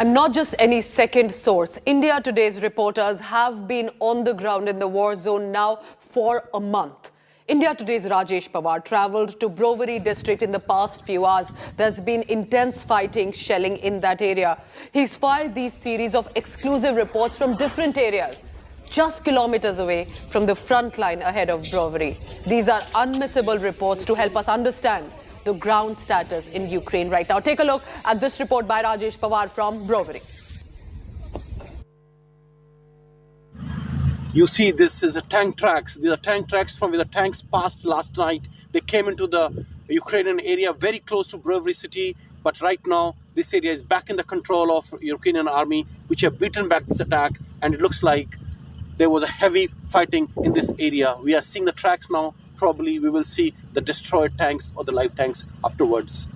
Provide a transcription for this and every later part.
And not just any second source. India Today's reporters have been on the ground in the war zone now for a month. India Today's Rajesh Pawar travelled to Brovary district in the past few hours. There's been intense fighting, shelling in that area. He's filed these series of exclusive reports from different areas, just kilometers away from the front line ahead of Brovary. These are unmissable reports to help us understand the ground status in Ukraine right now. Take a look at this report by Rajesh Pawar from Brovary. You see, this is a tank tracks. These are tank tracks from where the tanks passed last night. They came into the Ukrainian area very close to Brovary city. But right now, this area is back in the control of Ukrainian army, which have beaten back this attack. And it looks like there was a heavy fighting in this area. We are seeing the tracks now. Probably we will see the destroyed tanks or the live tanks afterwards.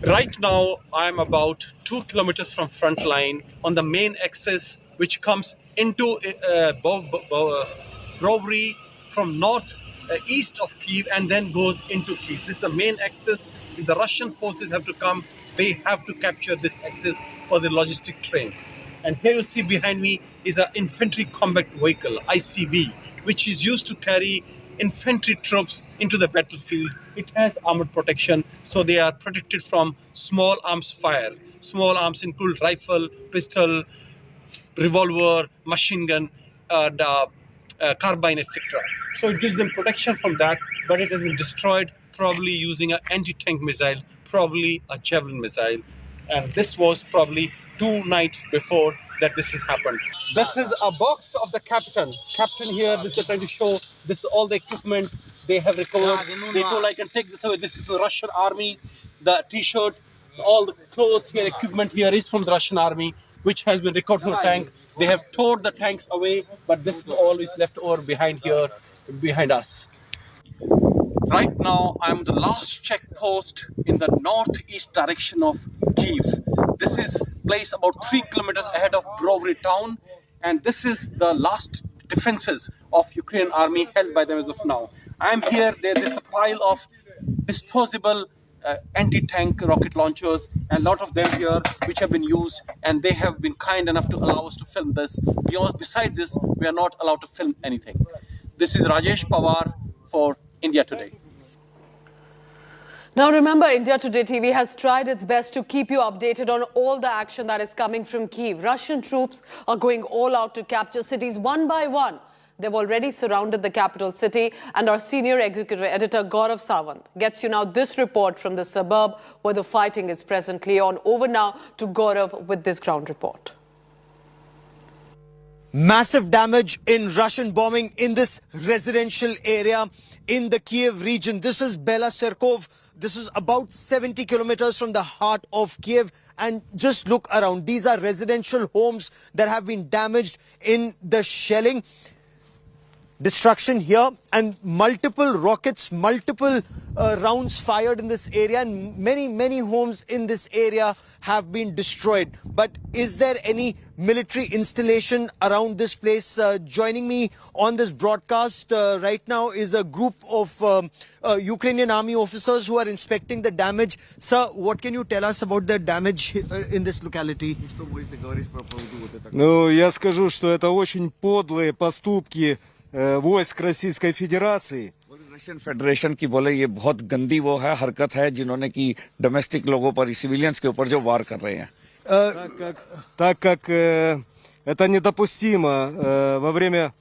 Right now, I'm about 2 kilometers from front line on the main axis, which comes into Brovary from east of Kyiv and then goes into Kyiv. This is the main axis. If the Russian forces have to come, they have to capture this axis for the logistic train. And here you see behind me is an infantry combat vehicle, ICV, which is used to carry infantry troops into the battlefield. It has armored protection, so they are protected from small arms fire. Small arms include rifle, pistol, revolver, machine gun, carbine, etc. So it gives them protection from that, but it has been destroyed probably using an anti-tank missile, probably a javelin missile. And this was probably 2 nights before that this has happened. This is a box of the captain. Captain here, this is trying to show this is all the equipment they have recovered. They told I can take this away. This is the Russian army, the t-shirt, all the clothes here, equipment here is from the Russian army, which has been recovered from the tank. They have towed the tanks away, but this is all is left over behind here, behind us. Right now, I'm the last checkpost in the northeast direction of Kyiv. This is placed about 3 kilometers ahead of Brovary town, and this is the last defenses of Ukrainian army held by them as of now. I'm here. There is a pile of disposable anti-tank rocket launchers, and a lot of them here which have been used, and they have been kind enough to allow us to film this. Besides this, we are not allowed to film anything. This is Rajesh Pawar for India Today. Now remember, India Today TV has tried its best to keep you updated on all the action that is coming from Kyiv. Russian troops are going all out to capture cities one by one. They've already surrounded the capital city, and our senior executive editor Gaurav Sawant gets you now this report from the suburb where the fighting is presently on. Over now to Gaurav with this ground report. Massive damage in Russian bombing in this residential area in the Kyiv region. This is Bela Serkov. This is about 70 kilometers from the heart of Kyiv. And just look around. These are residential homes that have been damaged in the shelling. Destruction here, and multiple rockets, multiple rounds fired in this area, and many homes in this area have been destroyed. But is there any military installation around this place? Joining me on this broadcast right now is a group of Ukrainian army officers who are inspecting the damage. Sir, what can you tell us about the damage in this locality? Ну, я скажу, что это очень подлые поступки वойск Российской Федерации. Russian federation की बोले ये बहुत गंदी वो है हरकत है जिन्होंने की डोमेस्टिक लोगों पर सिविलियंस के ऊपर जो वार कर रहे हैं так как это недопустимо во время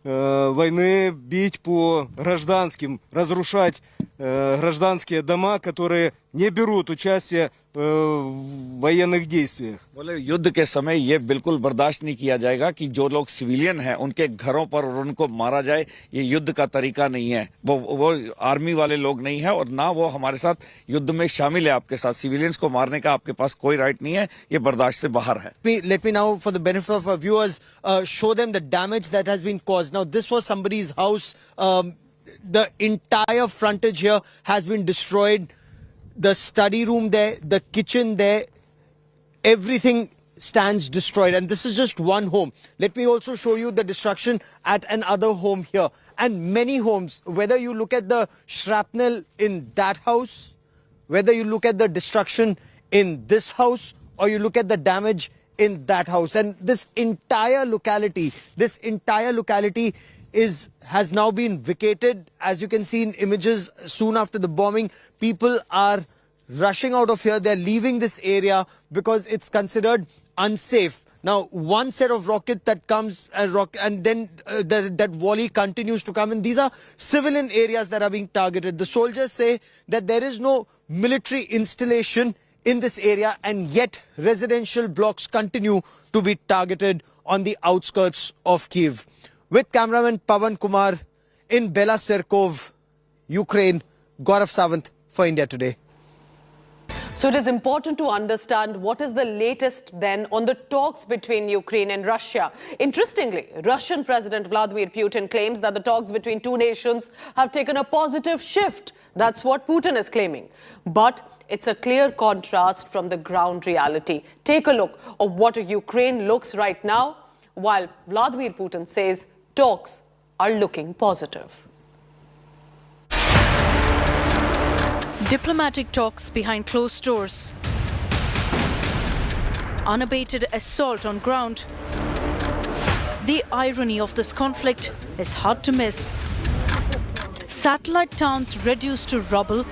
войны бить по гражданским, разрушать гражданские дома, которые не берут участие в военных действиях. बोले युद्ध के समय ये बिल्कुल बर्दाश्त नहीं किया जाएगा कि जो लोग सिविलियन हैं उनके घरों पर और उनको मारा जाए. ये युद्ध का तरीका नहीं है. वो आर्मी वाले लोग नहीं है और ना वो हमारे साथ युद्ध में शामिल है. आपके साथ सिविलियंस को मारने का आपके पास कोई राइट नहीं है. ये बर्दाश्त से बाहर है. Let me now, for the benefit of our viewers, show them the damage that has been caused. Now, this was somebody's house. The entire frontage here has been destroyed. The study room there, the kitchen there, everything stands destroyed. And this is just one home. Let me also show you the destruction at another home here. And many homes, whether you look at the shrapnel in that house, whether you look at the destruction in this house or you look at the damage in that house. And this entire locality has now been vacated. As you can see in images, soon after the bombing, people are rushing out of here. They're leaving this area because it's considered unsafe. Now, one set of rocket that comes and then that volley continues to come. And these are civilian areas that are being targeted. The soldiers say that there is no military installation in this area, and yet residential blocks continue to be targeted on the outskirts of Kyiv. With cameraman Pavan Kumar in Bela Serkov, Ukraine, Gaurav Sawant for India Today. So it is important to understand what is the latest then on the talks between Ukraine and Russia. Interestingly, Russian President Vladimir Putin claims that the talks between two nations have taken a positive shift. That's what Putin is claiming. But it's a clear contrast from the ground reality. Take a look at what Ukraine looks right now, while Vladimir Putin says talks are looking positive. Diplomatic talks behind closed doors. Unabated assault on ground. The irony of this conflict is hard to miss. Satellite towns reduced to rubble,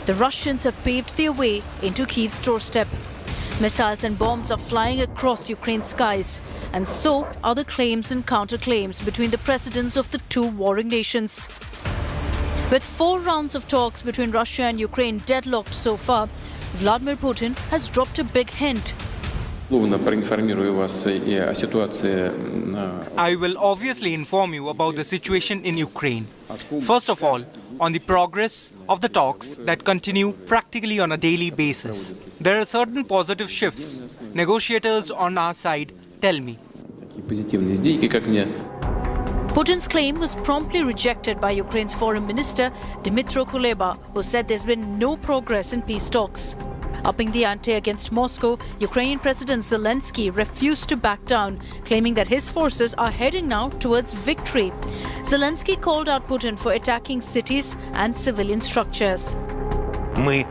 the Russians have paved their way into Kyiv's doorstep. Missiles and bombs are flying across Ukraine's skies, and so are the claims and counterclaims between the presidents of the two warring nations. With 4 rounds of talks between Russia and Ukraine deadlocked so far, Vladimir Putin has dropped a big hint. I will obviously inform you about the situation in Ukraine. First of all, on the progress of the talks that continue practically on a daily basis. There are certain positive shifts. Negotiators on our side tell me. Putin's claim was promptly rejected by Ukraine's foreign minister Dmytro Kuleba, who said there's been no progress in peace talks. Upping the ante against Moscow, Ukrainian President Zelensky refused to back down, claiming that his forces are heading now towards victory. Zelensky called out Putin for attacking cities and civilian structures. We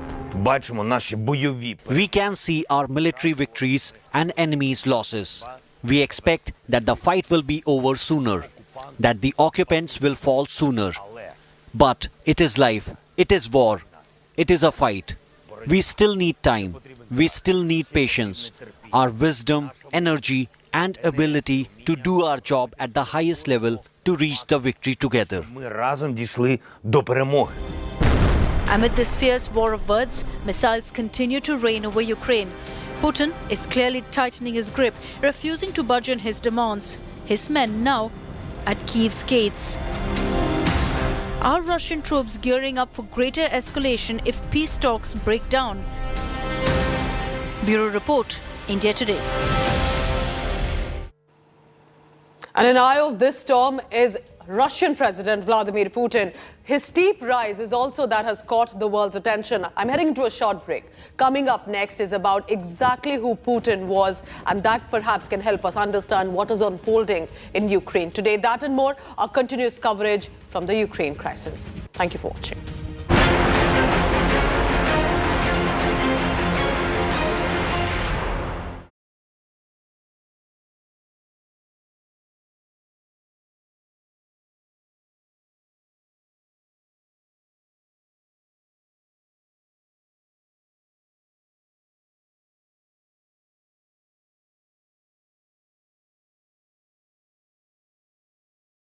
can see our military victories and enemies' losses. We expect that the fight will be over sooner, that the occupants will fall sooner. But it is life, it is war, it is a fight. We still need time, we still need patience, our wisdom, energy and ability to do our job at the highest level to reach the victory together. Amid this fierce war of words, missiles continue to rain over Ukraine. Putin is clearly tightening his grip, refusing to budge on his demands. His men now at Kyiv's gates. Are Russian troops gearing up for greater escalation if peace talks break down? Bureau Report, India Today. And in eye of this storm is Russian President Vladimir Putin. His steep rise is also that has caught the world's attention. I'm heading to a short break. Coming up next is about exactly who Putin was, and that perhaps can help us understand what is unfolding in Ukraine today. That and more, our continuous coverage from the Ukraine crisis. Thank you for watching.